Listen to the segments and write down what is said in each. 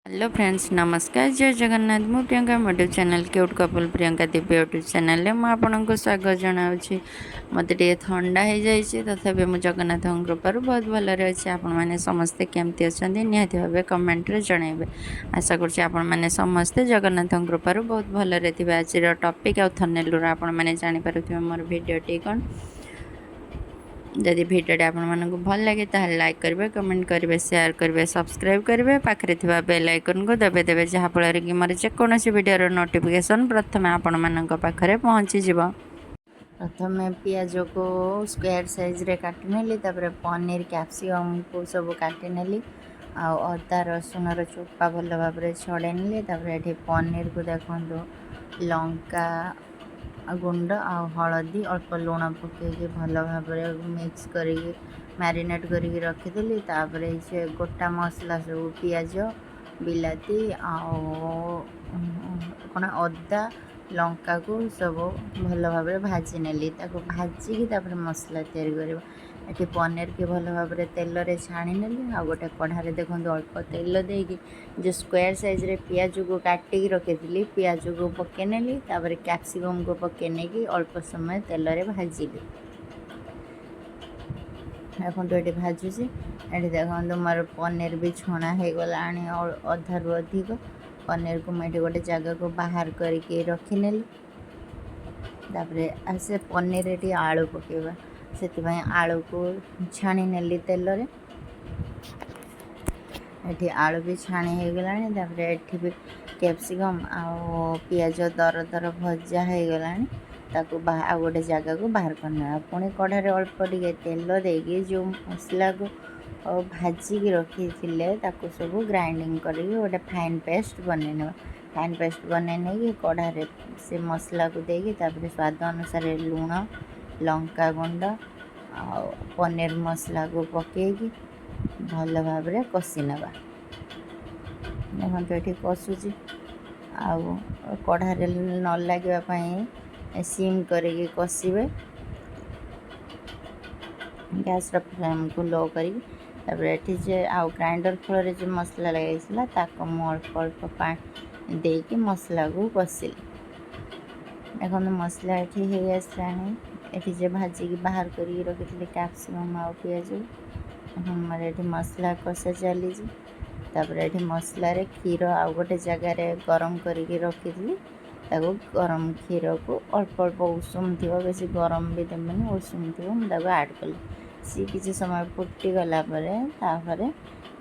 Hello friends नमस्कार जय जगन्नाथ मु Priyanka YouTube channel cute couple Priyanka Divya YouTube channel में आपको स्वागत जनावि मत ठंडा हो जाए तथापि मुझे जगन्नाथ कृपार बहुत भलरे अच्छे आपण मैंने समस्ते केमती अच्छा निहाती भाव कमेंट्रे जनइबे आशा करें समस्ते जगन्नाथ कृपार बहुत भलरे थे आज टॉपिक आउ थंबनेल आपण मैंने जानीपारे मोर भिडियोटी कौन जदि भिडियोटी आपको भल लगे ताल लाइक करेंगे कमेंट करेंगे शेयर करेंगे सब्सक्राइब करेंगे पाखे थी बेल आइकन को दबे देवे जहाँफल कि मोर जेकोसी भिडियोर नोटिफिकेशन प्रथम आपण मान पाखे पहुँचीज। प्रथम पियाज को स्क्वायर साइज रे काटी नेली पनीर कैप्सिकम को सब काटी नेली अदा रसुण चोपा भल भाव छड़े नेली पनीर को देखो लंका गुंड आ हलदी अल्प लुण पकईकि भल भाव मिक्स कर मैरिनेट करके रखीदी से गोटा मसला सब पियाज बिलाती कौन अदा लंका को सब भल भाव भाजी नेली भाजिकी मसला तैयारी ये पनीर की भल भाव तेल रे छाणी नेली आ गोटे कढ़ारे देखो अल्प तेल देकी जो स्क्वायर साइज रे पियाज को काटिकी रखी पियाज को पके नेली कैप्सिकम को पके नहीं अल्प समय तेल रे भाजिली देखो ये भाजुची ये देखो मोर पनीर भी छणा हो गला अधारू अधिक पनीर को मुझे गोटे जगह को बाहर करके रखीनेली से पनीर ये आलू पकेबा से आलू को छाणी नेली तेल रे ये आलू भी छाणी हो गला ये भी कैप्सिकम आ पियाज दर दर भजा हो गला ताकू आ गोटे जगह को बाहर करना पुणी कढ़ारे अल्प टे तेल देकी जो मसला को भाजिकी रखी ताकू सब ग्राइंडिंग करके गोटे फाइन पेस्ट बनने फाइन पेस्ट बनने कढ़ारे से मसला को देकी स्वाद अनुसार लुण लंका गुंड आ पनीर मसला को पकईकी भल भाव कषि नवा देखो ये कषुची कढ़ारे न लगे सिम करके कषिबे गैस फ्लेम को लो करी आउ ग्राइंडर फल जो मसला लगे अल्प अल्प पानी देकी मसला को कषिली देखो मसला ये आसला ये भाजिकी बाहर करके रखी कैप्सिकम आ पियाज मोर ये मसला कषा चली ये मसला क्षीर आ गोटे जगार गरम करके रखी गरम क्षीर को अल्प अल्प उषुम थी बेस गरम भी देवेनि उषुम थी मुझे आड कली सी किसी समय फुटीगला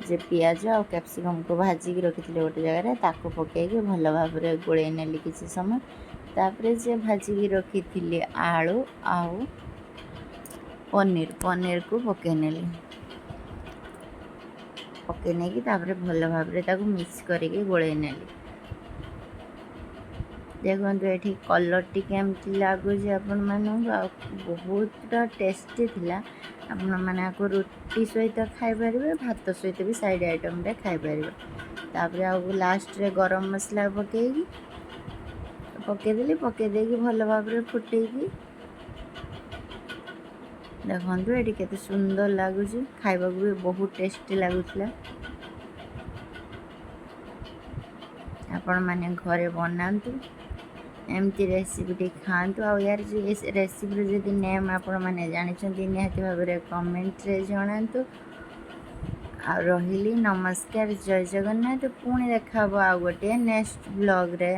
जे पियाज आ कैप्सिकम को भाजिकी रखी गोटे जगार पकईकि भल भाव गोल नेली किसी समय तापरे जे भाजिकी रखी थी आलू आउ पनीर को पकई नेली पकई नहीं भल भाव मिक्स करके गोल नेली देखो ये कलर टी केमती लगुच आपण बहुत टेस्टी थिला आपण मैंने रुटी सहित खाईपर भात सहित भी साइड आइटम रे खाईपर आउ लास्ट रे गरम मसला पकईदेली पकईदेकी भल भाव फुटेकी देखो ये केते सुंदर लगुच खाइबा भी बहुत टेस्टी लगुला आपण मैंने घरे बनातु एमती रेसिपी खातु आ यार जो रेसिपी जब नेम आपण मैंने जानते निहाती भाव कमेंट रे जनातु आ रही नमस्कार जय जगन्नाथ पुणी देखा आ गोटे नेक्स्ट ब्लॉग रे।